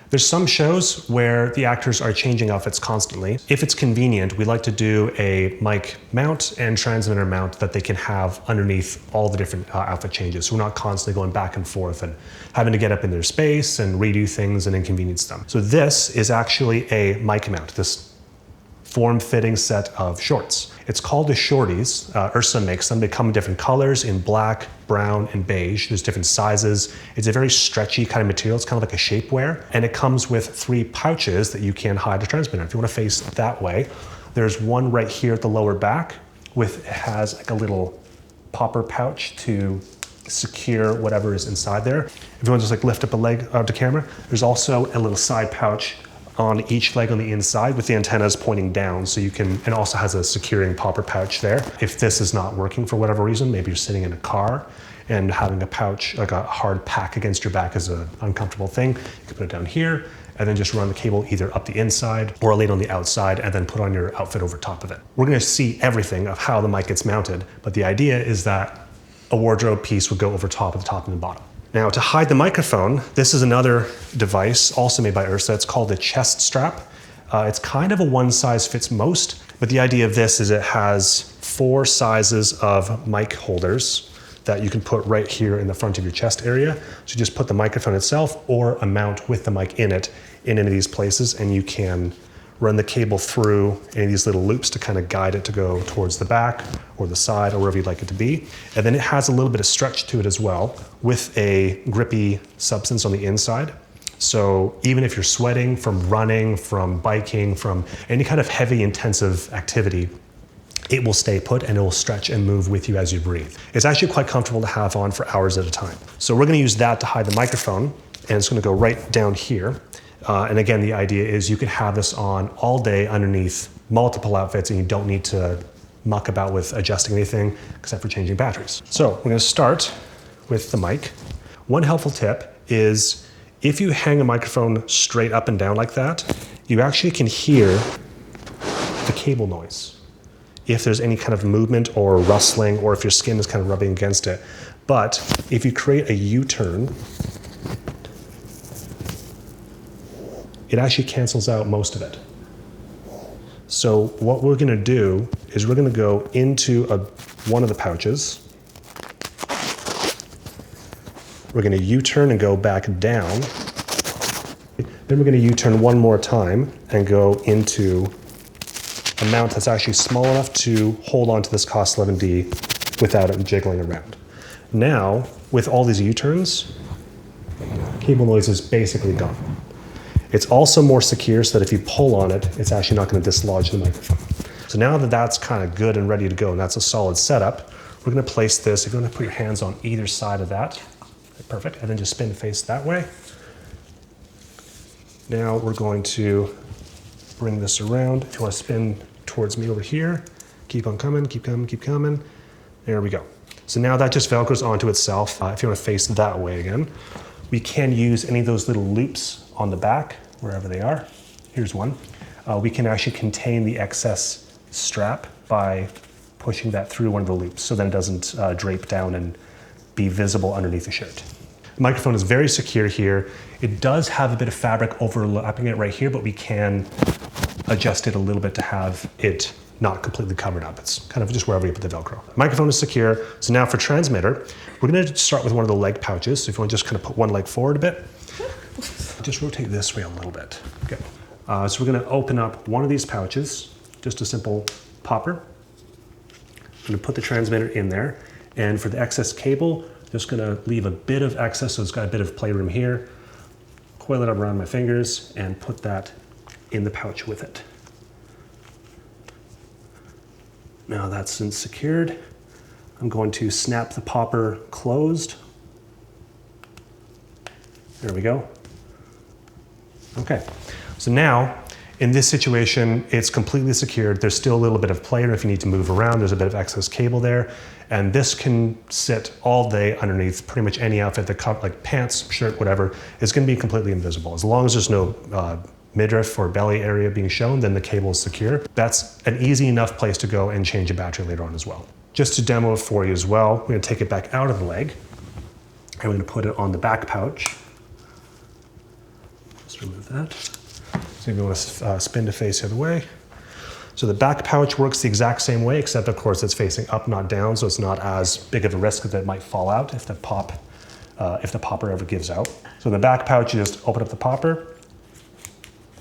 There's some shows where the actors are changing outfits constantly. If it's convenient, we like to do a mic mount and transmitter mount that they can have underneath all the different outfit changes. So we're not constantly going back and forth and having to get up in their space and redo things and inconvenience them. So this is actually a mic mount, this form-fitting set of shorts. It's called the Shorties. Ursa makes them. They come in different colors, in black, brown, and beige. There's different sizes. It's a very stretchy kind of material. It's kind of like a shapewear. And it comes with 3 pouches that you can hide a transmitter. If you want to face that way, there's one right here at the lower back it has like a little popper pouch to secure whatever is inside there. If you want to just like lift up a leg out the camera, there's also a little side pouch on each leg on the inside with the antennas pointing down, so you can, and also has a securing popper pouch there. If this is not working for whatever reason, maybe you're sitting in a car and having a pouch, like a hard pack against your back is an uncomfortable thing, you can put it down here and then just run the cable either up the inside or lay it on the outside and then put on your outfit over top of it. We're gonna see everything of how the mic gets mounted, but the idea is that a wardrobe piece would go over top of the top and the bottom. Now, to hide the microphone, this is another device also made by Ursa. It's called a chest strap. It's kind of a one size fits most, but the idea of this is it has 4 sizes of mic holders that you can put right here in the front of your chest area. So you just put the microphone itself or a mount with the mic in it in any of these places, and you can run the cable through any of these little loops to kind of guide it to go towards the back or the side or wherever you'd like it to be. And then it has a little bit of stretch to it as well with a grippy substance on the inside. So even if you're sweating from running, from biking, from any kind of heavy intensive activity, it will stay put and it will stretch and move with you as you breathe. It's actually quite comfortable to have on for hours at a time. So we're gonna use that to hide the microphone, and it's gonna go right down here. And again, the idea is you could have this on all day underneath multiple outfits and you don't need to muck about with adjusting anything except for changing batteries. So we're gonna start with the mic. One helpful tip is if you hang a microphone straight up and down like that, you actually can hear the cable noise if there's any kind of movement or rustling or if your skin is kind of rubbing against it. But if you create a U-turn, it actually cancels out most of it. So what we're gonna do is we're gonna go into one of the pouches. We're gonna U-turn and go back down. Then we're gonna U-turn one more time and go into a mount that's actually small enough to hold onto this COS-11D without it jiggling around. Now, with all these U-turns, cable noise is basically gone. It's also more secure so that if you pull on it, it's actually not going to dislodge the microphone. So now that that's kind of good and ready to go, and that's a solid setup, we're going to place this, if you want to put your hands on either side of that, perfect, and then just spin face that way. Now we're going to bring this around. If you want to spin towards me over here, keep on coming, keep coming, keep coming. There we go. So now that just Velcros onto itself. If you want to face that way again, we can use any of those little loops on the back, wherever they are. Here's one. We can actually contain the excess strap by pushing that through one of the loops so then it doesn't drape down and be visible underneath the shirt. The microphone is very secure here. It does have a bit of fabric overlapping it right here, but we can adjust it a little bit to have it not completely covered up. It's kind of just wherever you put the Velcro. Microphone is secure. So now for transmitter, we're gonna start with one of the leg pouches. So if you want to just kind of put one leg forward a bit, just rotate this way a little bit. Okay. So we're gonna open up one of these pouches, just a simple popper. I'm gonna put the transmitter in there. And for the excess cable, just gonna leave a bit of excess, so it's got a bit of playroom here. Coil it up around my fingers and put that in the pouch with it. Now that's secured. I'm going to snap the popper closed. There we go. Okay, so now in this situation, it's completely secured. There's still a little bit of playroom if you need to move around. There's a bit of excess cable there. And this can sit all day underneath pretty much any outfit that like pants, shirt, whatever. It's gonna be completely invisible. As long as there's no midriff or belly area being shown, then the cable is secure. That's an easy enough place to go and change a battery later on as well. Just to demo it for you as well, we're gonna take it back out of the leg and we're gonna put it on the back pouch. Let's remove that. So if you want to spin to face the other way. So the back pouch works the exact same way, except of course it's facing up, not down, so it's not as big of a risk that it might fall out if the popper ever gives out. So in the back pouch, you just open up the popper,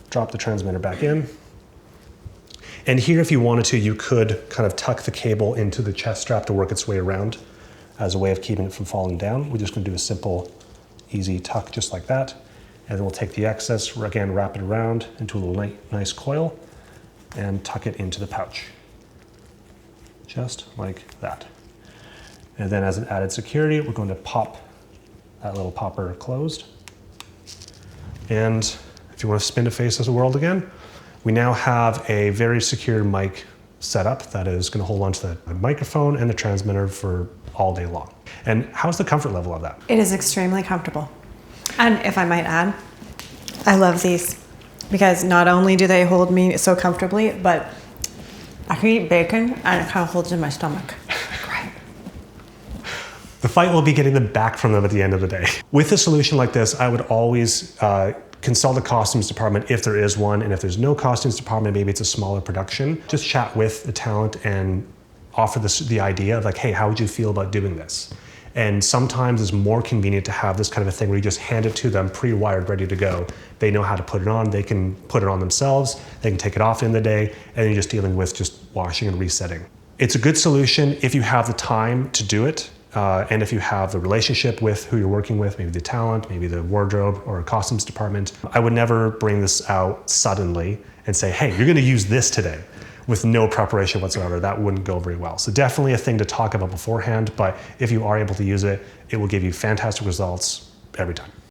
drop the transmitter back in. And here, if you wanted to, you could kind of tuck the cable into the chest strap to work its way around as a way of keeping it from falling down. We're just gonna do a simple, easy tuck just like that. And then we'll take the excess, again, wrap it around into a little nice coil and tuck it into the pouch. Just like that. And then as an added security, we're going to pop that little popper closed. And if you want to spin to face the world again, we now have a very secure mic setup that is going to hold onto the microphone and the transmitter for all day long. And how's the comfort level of that? It is extremely comfortable. And if I might add, I love these because not only do they hold me so comfortably, but I can eat bacon and it kind of holds in my stomach. Great. The fight will be getting them back from them at the end of the day. With a solution like this, I would always consult the costumes department if there is one, and if there's no costumes department, maybe it's a smaller production. Just chat with the talent and offer the idea of like, hey, how would you feel about doing this? And sometimes it's more convenient to have this kind of a thing where you just hand it to them pre-wired, ready to go. They know how to put it on, they can put it on themselves, they can take it off in the day, and you're just dealing with just washing and resetting. It's a good solution if you have the time to do it, and if you have the relationship with who you're working with, maybe the talent, maybe the wardrobe or a costumes department. I would never bring this out suddenly and say, hey, you're gonna use this today, with no preparation whatsoever. That wouldn't go very well. So definitely a thing to talk about beforehand, but if you are able to use it, it will give you fantastic results every time.